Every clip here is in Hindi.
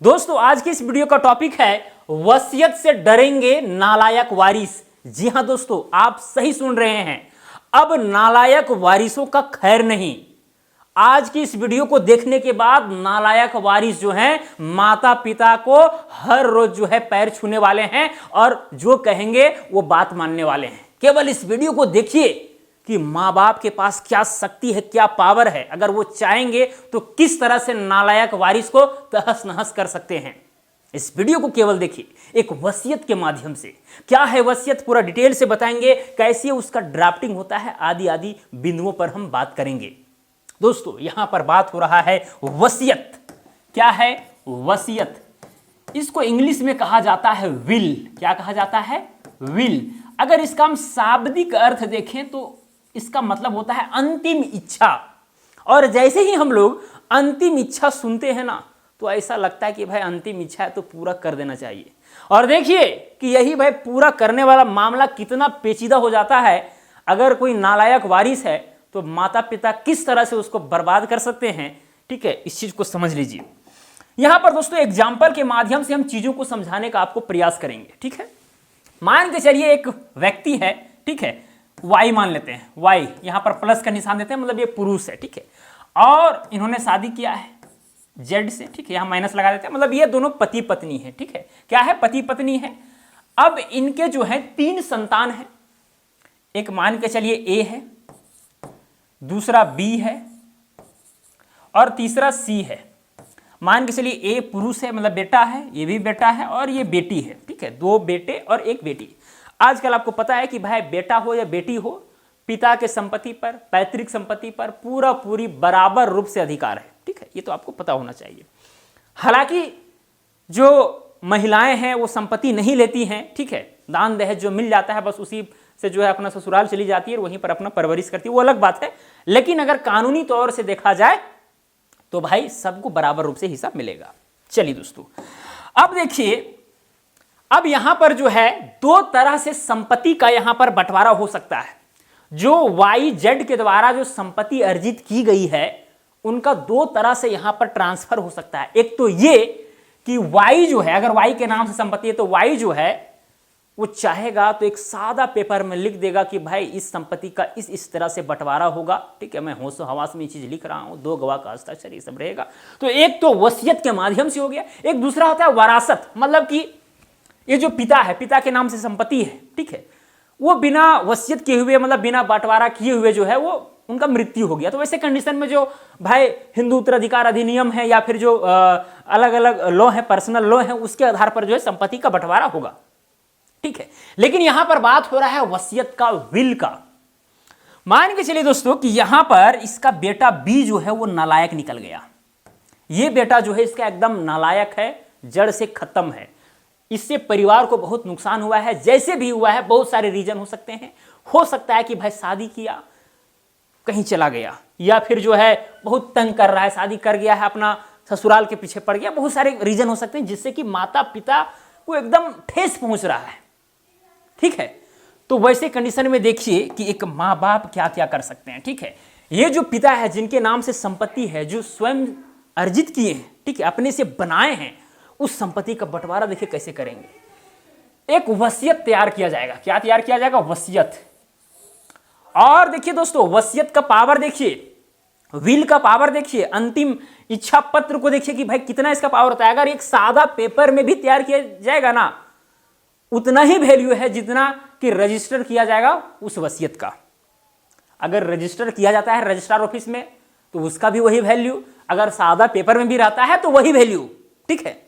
दोस्तों आज की इस वीडियो का टॉपिक है वसीयत से डरेंगे नालायक वारिस। जी हां दोस्तों, आप सही सुन रहे हैं। अब नालायक वारिसों का खैर नहीं। आज की इस वीडियो को देखने के बाद नालायक वारिस जो हैं माता पिता को हर रोज जो है पैर छूने वाले हैं और जो कहेंगे वो बात मानने वाले हैं। केवल इस वीडियो को देखिए कि मां बाप के पास क्या शक्ति है, क्या पावर है। अगर वो चाहेंगे तो किस तरह से नालायक वारिस को तहस नहस कर सकते हैं। इस वीडियो को केवल देखिए एक वसीयत के माध्यम से। क्या है वसीयत, पूरा डिटेल से बताएंगे। कैसे उसका ड्राफ्टिंग होता है, आदि आदि बिंदुओं पर हम बात करेंगे। दोस्तों यहां पर बात हो रहा है वसीयत। क्या है वसीयत? इसको इंग्लिश में कहा जाता है विल। क्या कहा जाता है? विल। अगर इसका हम शाब्दिक अर्थ देखें तो इसका मतलब होता है अंतिम इच्छा। और जैसे ही हम लोग अंतिम इच्छा सुनते हैं ना, तो ऐसा लगता है कि भाई अंतिम इच्छा है तो पूरा कर देना चाहिए। और देखिए कि यही भाई पूरा करने वाला मामला कितना पेचीदा हो जाता है। अगर कोई नालायक वारिस है तो माता पिता किस तरह से उसको बर्बाद कर सकते हैं। ठीक है, इस चीज को समझ लीजिए। यहां पर दोस्तों एग्जाम्पल के माध्यम से हम चीजों को समझाने का आपको प्रयास करेंगे। ठीक है, मान के चलिए एक व्यक्ति है, ठीक है, वाई मान लेते हैं। वाई यहां पर प्लस का निशान देते हैं, मतलब ये पुरुष है। ठीक है, और इन्होंने शादी किया है जेड से। ठीक है, यहां माइनस लगा देते हैं, मतलब ये दोनों पति पत्नी है। ठीक है, क्या है? पति पत्नी है। अब इनके जो है 3 संतान है। एक मान के चलिए ए है, दूसरा बी है और तीसरा सी है। मान के चलिए ए पुरुष है, मतलब बेटा है, ये भी बेटा है और ये बेटी है। ठीक है, 2 बेटे और 1 बेटी। आजकल आपको पता है कि भाई बेटा हो या बेटी हो, पिता के संपत्ति पर, पैतृक संपत्ति पर पूरी बराबर रूप से अधिकार है। ठीक है, ये तो आपको पता होना चाहिए। हालांकि जो महिलाएं हैं वो संपत्ति नहीं लेती हैं। ठीक है, दान दहेज जो मिल जाता है बस उसी से जो है अपना ससुराल चली जाती है और वहीं पर अपना परवरिश करती है, वो अलग बात है। लेकिन अगर कानूनी तौर से देखा जाए तो भाई सबको बराबर रूप से हिस्सा मिलेगा। चलिए दोस्तों, अब देखिए, अब यहां पर जो है 2 तरह से संपत्ति का यहां पर बंटवारा हो सकता है। जो वाई जेड के द्वारा जो संपत्ति अर्जित की गई है उनका 2 तरह से यहां पर ट्रांसफर हो सकता है। एक तो ये कि वाई जो है, अगर वाई के नाम से संपत्ति है तो वाई जो है वो चाहेगा तो एक सादा पेपर में लिख देगा कि भाई इस संपत्ति का इस तरह से बंटवारा होगा। ठीक है, मैं होशो हवास में ये चीज लिख रहा हूं, 2 गवाह का हस्ताक्षर, ये सब रहेगा। तो एक तो वसीयत के माध्यम से हो गया। एक दूसरा होता है वरासत, मतलब कि ये जो पिता है, पिता के नाम से संपत्ति है, ठीक है, वो बिना वसीयत किए हुए, मतलब बिना बंटवारा किए हुए जो है वो उनका मृत्यु हो गया। तो वैसे कंडीशन में जो भाई हिंदू उत्तराधिकार अधिनियम है या फिर जो अलग अलग लॉ है, पर्सनल लॉ है, उसके आधार पर जो है संपत्ति का बंटवारा होगा। ठीक है, लेकिन यहां पर बात हो रहा है वसीयत का, विल का। मान के चलिए दोस्तों कि यहां पर इसका बेटा बी जो है वो नालायक निकल गया। ये बेटा जो है इसका एकदम नालायक है, जड़ से खत्म है। इससे परिवार को बहुत नुकसान हुआ है। जैसे भी हुआ है, बहुत सारे रीजन हो सकते हैं। हो सकता है कि भाई शादी किया, कहीं चला गया, या फिर जो है बहुत तंग कर रहा है, शादी कर गया है, अपना ससुराल के पीछे पड़ गया। बहुत सारे रीजन हो सकते हैं जिससे कि माता पिता को एकदम ठेस पहुंच रहा है। ठीक है, तो वैसे कंडीशन में देखिए कि एक माँ बाप क्या क्या कर सकते हैं। ठीक है, ये जो पिता है जिनके नाम से संपत्ति है, जो स्वयं अर्जित किए हैं, ठीक है, अपने से बनाए हैं, उस संपत्ति का बंटवारा देखिए कैसे करेंगे। एक वसीयत तैयार किया जाएगा। क्या तैयार किया जाएगा? वसीयत। और देखिए दोस्तों, वसीयत का पावर देखिए, विल का पावर देखिए, अंतिम इच्छा पत्र को देखिए कि भाई कितना इसका पावर होता है। अगर एक सादा पेपर में भी तैयार किया जाएगा ना, उतना ही वैल्यू है जितना कि रजिस्टर किया जाएगा उस वसीयत का। अगर रजिस्टर किया जाता है रजिस्ट्रार ऑफिस में तो उसका भी वही वैल्यू, अगर सादा पेपर में भी रहता है तो वही वैल्यू। ठीक है,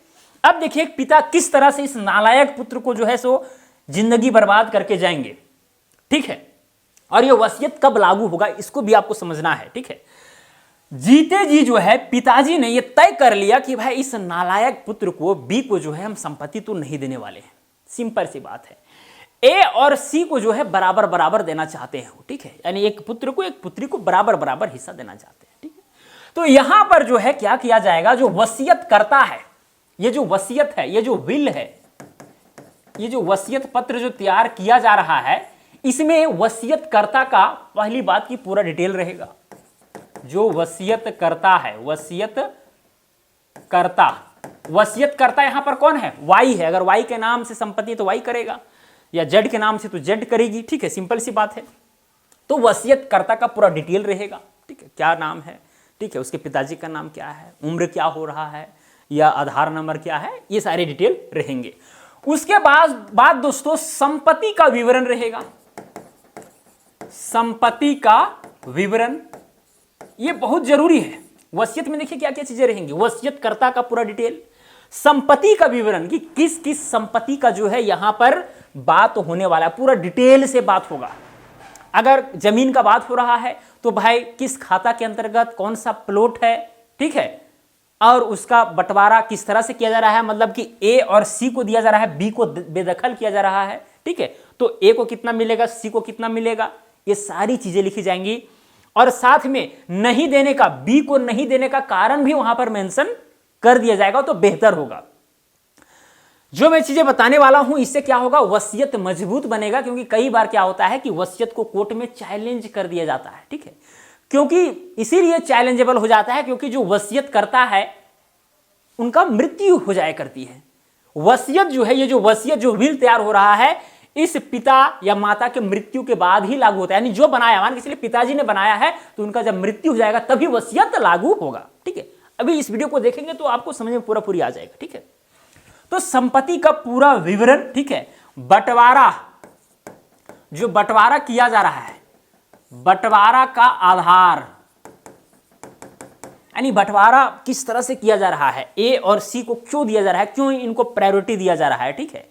अब देखिए एक पिता किस तरह से इस नालायक पुत्र को जो है सो जिंदगी बर्बाद करके जाएंगे। ठीक है, और ये वसीयत कब लागू होगा इसको भी आपको समझना है। ठीक है, जीते जी जो है पिताजी ने ये तय कर लिया कि भाई इस नालायक पुत्र को, बी को जो है हम संपत्ति तो नहीं देने वाले हैं। सिंपल सी बात है। ए और सी को जो है बराबर बराबर देना चाहते हैं। ठीक है, यानी एक पुत्र को एक पुत्री को बराबर बराबर हिस्सा देना चाहते हैं। ठीक है, तो यहां पर जो है क्या किया जाएगा, जो वसीयत करता है, ये जो वसीयत है, ये जो विल है, ये जो वसीयत पत्र जो तैयार किया जा रहा है, इसमें वसीयत करता का पहली बात की पूरा डिटेल रहेगा। जो वसीयत करता है, वसीयत करता वसीयत करता यहां पर कौन है? वाई है। अगर वाई के नाम से संपत्ति तो वाई करेगा, या जेड के नाम से तो जेड करेगी। ठीक है, सिंपल सी बात है। तो वसीयत करता का पूरा डिटेल रहेगा। ठीक है, क्या नाम है, ठीक है, उसके पिताजी का नाम क्या है, उम्र क्या हो रहा है, या आधार नंबर क्या है, ये सारे डिटेल रहेंगे। उसके बाद दोस्तों संपत्ति का विवरण रहेगा। संपत्ति का विवरण ये बहुत जरूरी है। वसीयत में देखिए क्या क्या चीजें रहेंगी। वसीयतकर्ता का पूरा डिटेल, संपत्ति का विवरण कि किस किस संपत्ति का जो है यहां पर बात होने वाला है, पूरा डिटेल से बात होगा। अगर जमीन का बात हो रहा है तो भाई किस खाता के अंतर्गत कौन सा प्लॉट है, ठीक है, और उसका बंटवारा किस तरह से किया जा रहा है, मतलब कि ए और सी को दिया जा रहा है, बी को बेदखल किया जा रहा है। ठीक है, तो ए को कितना मिलेगा, सी को कितना मिलेगा, ये सारी चीजें लिखी जाएंगी। और साथ में नहीं देने का, बी को नहीं देने का कारण भी वहां पर मेंशन कर दिया जाएगा, तो बेहतर होगा। जो मैं चीजें बताने वाला हूं इससे क्या होगा, वसीयत मजबूत बनेगा। क्योंकि कई बार क्या होता है कि वसीयत को कोर्ट में चैलेंज कर दिया जाता है। ठीक है, क्योंकि इसीलिए चैलेंजेबल हो जाता है क्योंकि जो वसीयत करता है उनका मृत्यु हो जाया करती है। वसीयत जो है, ये जो वसीयत जो विल तैयार हो रहा है, इस पिता या माता के मृत्यु के बाद ही लागू होता है। यानी जो बनाया, मान के चलिए पिताजी ने बनाया है तो उनका जब मृत्यु हो जाएगा तभी वसीयत लागू होगा। ठीक है, अभी इस वीडियो को देखेंगे तो आपको समझ में पूरी आ जाएगा। ठीक है, तो संपत्ति का पूरा विवरण, ठीक है, बंटवारा, जो बंटवारा किया जा रहा है, बंटवारा का आधार, यानी बंटवारा किस तरह से किया जा रहा है, ए और सी को क्यों दिया जा रहा है, क्यों इनको प्रायोरिटी दिया जा रहा है। ठीक है,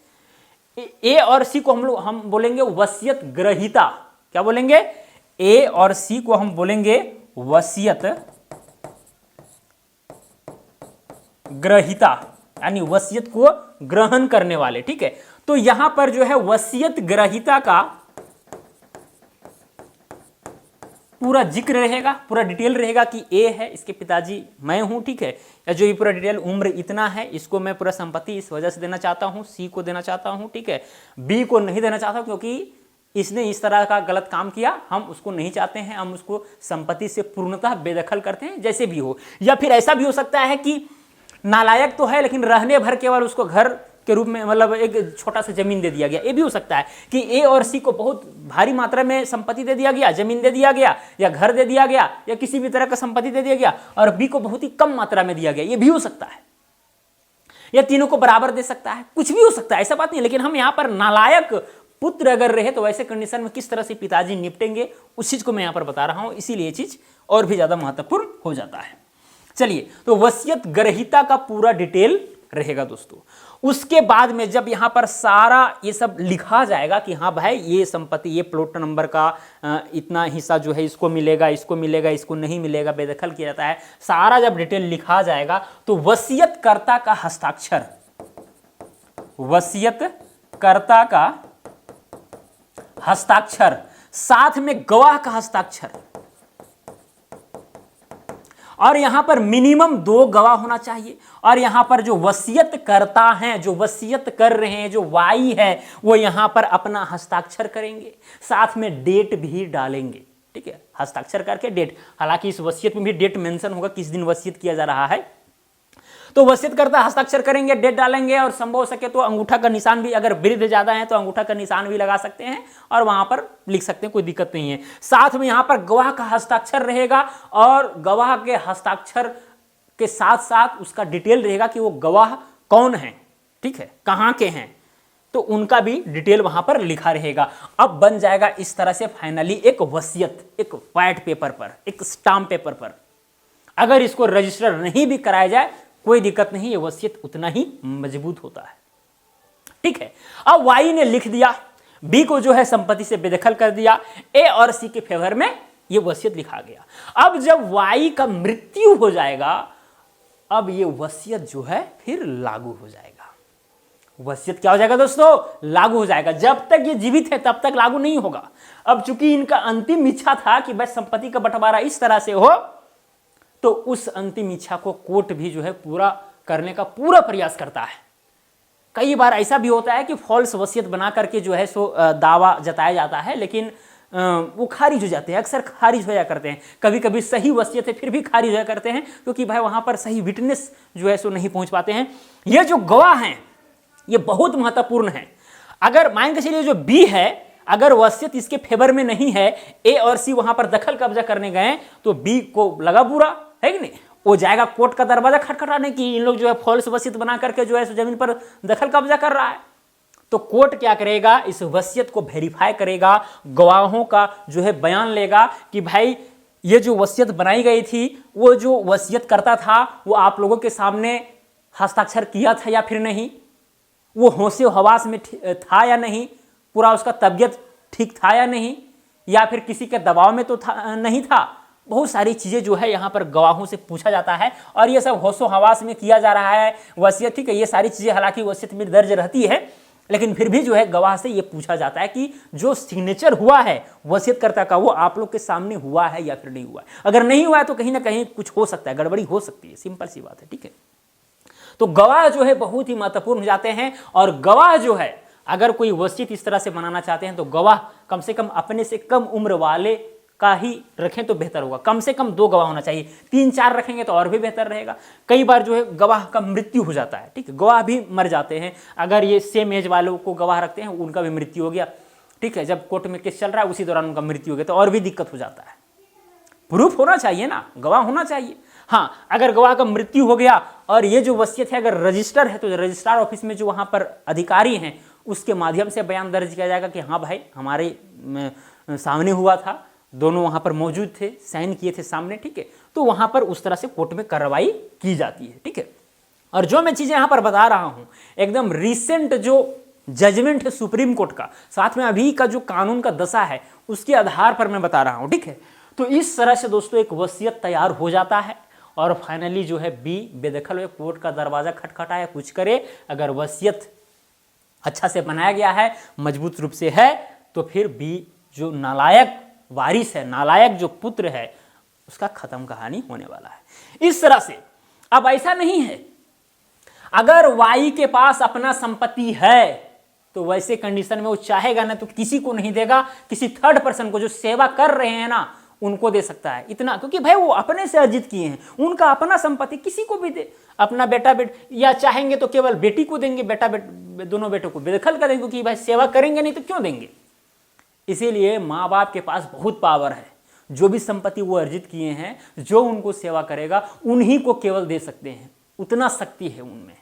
ए और सी को हम बोलेंगे वसीयत ग्रहीता। क्या बोलेंगे, ए और सी को हम बोलेंगे वसीयत ग्रहीता, यानी वसीयत को ग्रहण करने वाले। ठीक है, तो यहां पर जो है वसीयत ग्रहीता का पूरा जिक्र रहेगा, पूरा डिटेल रहेगा कि ए है, इसके पिताजी मैं हूं। ठीक है, या जो ये पूरा डिटेल, उम्र इतना है, इसको मैं पूरा संपत्ति इस वजह से देना चाहता हूं, सी को देना चाहता हूं। ठीक है, बी को नहीं देना चाहता क्योंकि इसने इस तरह का गलत काम किया, हम उसको नहीं चाहते हैं, हम उसको संपत्ति से पूर्णतः बेदखल करते हैं, जैसे भी हो। या फिर ऐसा भी हो सकता है कि नालायक तो है लेकिन रहने भर केवल उसको घर के रूप में, मतलब एक छोटा सा जमीन दे दिया गया। ये भी हो सकता है कि ए और सी को बहुत भारी मात्रा में संपत्ति दे दिया गया, जमीन दे दिया गया, या घर दे दिया गया, या किसी भी तरह का संपत्ति दे दिया गया, और बी को बहुत ही कम मात्रा में दिया गया। ये भी हो सकता है, या तीनों को बराबर दे सकता है, कुछ भी हो सकता है, ऐसा बात नहीं। लेकिन हम यहाँ पर नालायक पुत्र अगर रहे तो वैसे कंडीशन में किस तरह से पिताजी निपटेंगे, उस चीज को मैं यहाँ पर बता रहा हूं, इसीलिए ये चीज और भी ज्यादा महत्वपूर्ण हो जाता है। चलिए, तो वसीयत ग्रहीता का पूरा डिटेल रहेगा दोस्तों। उसके बाद में जब यहां पर सारा ये सब लिखा जाएगा कि हाँ भाई ये संपत्ति, ये प्लॉट नंबर का इतना हिस्सा जो है इसको मिलेगा, इसको मिलेगा, इसको नहीं मिलेगा, बेदखल किया जाता है, सारा जब डिटेल लिखा जाएगा तो वसीयतकर्ता का हस्ताक्षर, वसीयतकर्ता का हस्ताक्षर, साथ में गवाह का हस्ताक्षर, और यहां पर मिनिमम 2 गवाह होना चाहिए। और यहां पर जो वसीयत करता हैं, जो वसीयत कर रहे हैं, जो वाई है, वो यहां पर अपना हस्ताक्षर करेंगे, साथ में डेट भी डालेंगे। ठीक है, हस्ताक्षर करके डेट, हालांकि इस वसीयत में भी डेट मेंशन होगा किस दिन वसीयत किया जा रहा है। तो वसीयत करता हस्ताक्षर करेंगे, डेट डालेंगे, और संभव हो सके तो अंगूठा का निशान भी, अगर वृद्ध ज्यादा है तो अंगूठा का निशान भी लगा सकते हैं और वहां पर लिख सकते हैं, कोई दिक्कत नहीं है। साथ में यहां पर गवाह का हस्ताक्षर रहेगा, और गवाह के हस्ताक्षर के साथ साथ उसका डिटेल रहेगा कि वो गवाह कौन है, ठीक है, कहां के हैं, तो उनका भी डिटेल वहां पर लिखा रहेगा। अब बन जाएगा इस तरह से फाइनली एक वसीयत, एक व्हाइट पेपर पर, एक स्टाम्प पेपर पर। अगर इसको रजिस्टर नहीं भी कराया जाए कोई दिक्कत नहीं, ये वसीयत उतना ही मजबूत होता है। ठीक है, अब वाई ने लिख दिया, बी को जो है संपत्ति से बेदखल कर दिया, ए और सी के फेवर में ये वसीयत लिखा गया। अब जब वाई का मृत्यु हो जाएगा, अब ये वसीयत जो है फिर लागू हो जाएगा। वसीयत क्या हो जाएगा दोस्तों, लागू हो जाएगा। जब तक ये जीवित है तब तक लागू नहीं होगा। अब चूंकि इनका अंतिम इच्छा था कि बस संपत्ति का बंटवारा इस तरह से हो, तो उस अंतिम इच्छा को कोर्ट भी जो है पूरा करने का पूरा प्रयास करता है। कई बार ऐसा भी होता है कि फॉल्स वसीयत बना करके जो है सो दावा जताया जाता है, लेकिन वो खारिज हो जाते हैं, अक्सर खारिज हो जाया करते हैं। कभी कभी सही वसीयत है फिर भी खारिज हो जाया करते हैं, क्योंकि भाई वहाँ पर सही विटनेस जो है सो नहीं पहुँच पाते हैं। ये जो गवाह हैं ये बहुत महत्वपूर्ण है। अगर मान के चलिए जो बी है, अगर वसीयत इसके फेवर में नहीं है, ए और सी वहां पर दखल कब्जा करने गए, तो बी को लगा बुरा, है कि नहीं, वो जाएगा कोर्ट का दरवाजा खटखटाने की इन लोग जो है फॉल्स वसीयत बना करके जो है सो जमीन पर दखल कब्जा कर रहा है। तो कोर्ट क्या करेगा, इस वसीयत को वेरीफाई करेगा, गवाहों का जो है बयान लेगा कि भाई ये जो वसीयत बनाई गई थी, वो जो वसीयत करता था वो आप लोगों के सामने हस्ताक्षर किया था या फिर नहीं, वो होशे हवास में था या नहीं, पूरा उसका तबीयत ठीक था या नहीं, या फिर किसी के दबाव में तो नहीं था। बहुत सारी चीज़ें जो है यहाँ पर गवाहों से पूछा जाता है, और ये सब होशो हवास में किया जा रहा है। वसीयत, ठीक है, ये सारी चीज़ें हालांकि वसीयत में दर्ज रहती है, लेकिन फिर भी जो है गवाह से ये पूछा जाता है कि जो सिग्नेचर हुआ है वसीयतकर्ता का, वो आप लोग के सामने हुआ है या फिर नहीं हुआ है। अगर नहीं हुआ है तो कहीं ना कहीं कुछ हो सकता है, गड़बड़ी हो सकती है, सिंपल सी बात है, ठीक है। तो गवाह जो है बहुत ही महत्वपूर्ण हो जाते हैं, और गवाह जो है अगर कोई वसीयत इस तरह से बनाना चाहते हैं तो गवाह कम से कम अपने से कम उम्र वाले का ही रखें तो बेहतर होगा। कम से कम 2 गवाह होना चाहिए, 3-4 रखेंगे तो और भी बेहतर रहेगा। कई बार जो है गवाह का मृत्यु हो जाता है, ठीक है, गवाह भी मर जाते हैं। अगर ये सेम एज वालों को गवाह रखते हैं, उनका भी मृत्यु हो गया, ठीक है, जब कोर्ट में केस चल रहा है उसी दौरान उनका मृत्यु हो गया तो और भी दिक्कत हो जाता है। प्रूफ होना चाहिए ना, गवाह होना चाहिए। हाँ, अगर गवाह का मृत्यु हो गया और ये जो वसीयत है अगर रजिस्टर है, तो रजिस्ट्रार ऑफिस में जो वहाँ पर अधिकारी हैं उसके माध्यम से बयान दर्ज किया जाएगा कि हाँ भाई हमारे सामने हुआ था, दोनों वहाँ पर मौजूद थे, साइन किए थे सामने, ठीक है। तो वहाँ पर उस तरह से कोर्ट में कार्रवाई की जाती है, ठीक है। और जो मैं चीज़ें यहाँ पर बता रहा हूँ एकदम रिसेंट जो जजमेंट है सुप्रीम कोर्ट का, साथ में अभी का जो कानून का दशा है उसके आधार पर मैं बता रहा हूँ, ठीक है। तो इस तरह से दोस्तों एक वसीयत तैयार हो जाता है, और फाइनली जो है बी बेदखल हुए, कोर्ट का दरवाजा खटखटाया, कुछ करे, अगर वसीयत अच्छा से बनाया गया है, मजबूत रूप से है, तो फिर बी जो नालायक वारिस है, नालायक जो पुत्र है, उसका खत्म कहानी होने वाला है। इस तरह से अब ऐसा नहीं है, अगर वाई के पास अपना संपत्ति है तो वैसे कंडीशन में वो चाहेगा ना तो किसी को नहीं देगा, किसी थर्ड पर्सन को जो सेवा कर रहे हैं ना उनको दे सकता है इतना, क्योंकि भाई वो अपने से अर्जित किए हैं, उनका अपना संपत्ति किसी को भी दे, अपना बेटा या चाहेंगे तो केवल बेटी को देंगे, दोनों बेटों को बेदखल करेंगे, क्योंकि भाई सेवा करेंगे नहीं तो क्यों देंगे। इसीलिए माँ बाप के पास बहुत पावर है, जो भी संपत्ति वो अर्जित किए हैं, जो उनको सेवा करेगा उन्हीं को केवल दे सकते हैं, उतना शक्ति है उनमें।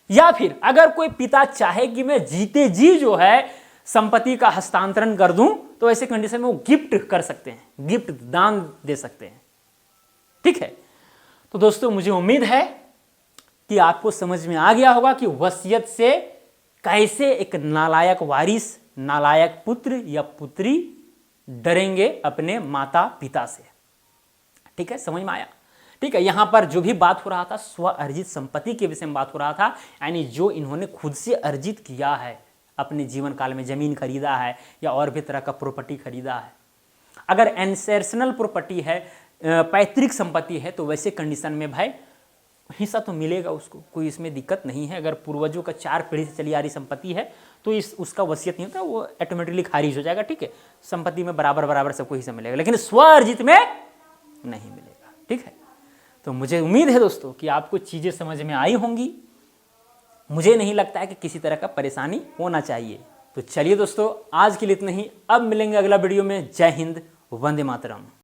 या फिर अगर कोई पिता चाहे कि मैं जीते जी जो है संपत्ति का हस्तांतरण कर दूं, तो ऐसे कंडीशन में वो गिफ्ट कर सकते हैं, गिफ्ट दान दे सकते हैं, ठीक है। तो दोस्तों मुझे उम्मीद है कि आपको समझ में आ गया होगा कि वसीयत से कैसे एक नालायक वारिस, नालायक पुत्र या पुत्री डरेंगे अपने माता पिता से, ठीक है, समझ में आया, ठीक है। यहां पर जो भी बात हो रहा था स्व अर्जित संपत्ति के विषय में बात हो रहा था, यानी जो इन्होंने खुद से अर्जित किया है, अपने जीवन काल में जमीन खरीदा है या और भी तरह का प्रॉपर्टी खरीदा है। अगर एंसेशनल प्रॉपर्टी है, पैतृक संपत्ति है, तो वैसे कंडीशन में भाई हिस्सा तो मिलेगा उसको, कोई इसमें दिक्कत नहीं है। अगर पूर्वजों का 4 पीढ़ी से चली आ रही संपत्ति है तो उसका वसीयत नहीं होता, वो ऑटोमेटिकली खारिज हो जाएगा, ठीक है। संपत्ति में बराबर बराबर सबको हिस्सा मिलेगा, लेकिन स्वअर्जित में नहीं मिलेगा, ठीक है। तो मुझे उम्मीद है दोस्तों कि आपको चीज़ें समझ में आई होंगी। मुझे नहीं लगता है कि किसी तरह का परेशानी होना चाहिए। तो चलिए दोस्तों आज के लिए इतना ही, अब मिलेंगे अगला वीडियो में। जय हिंद, वंदे मातरम।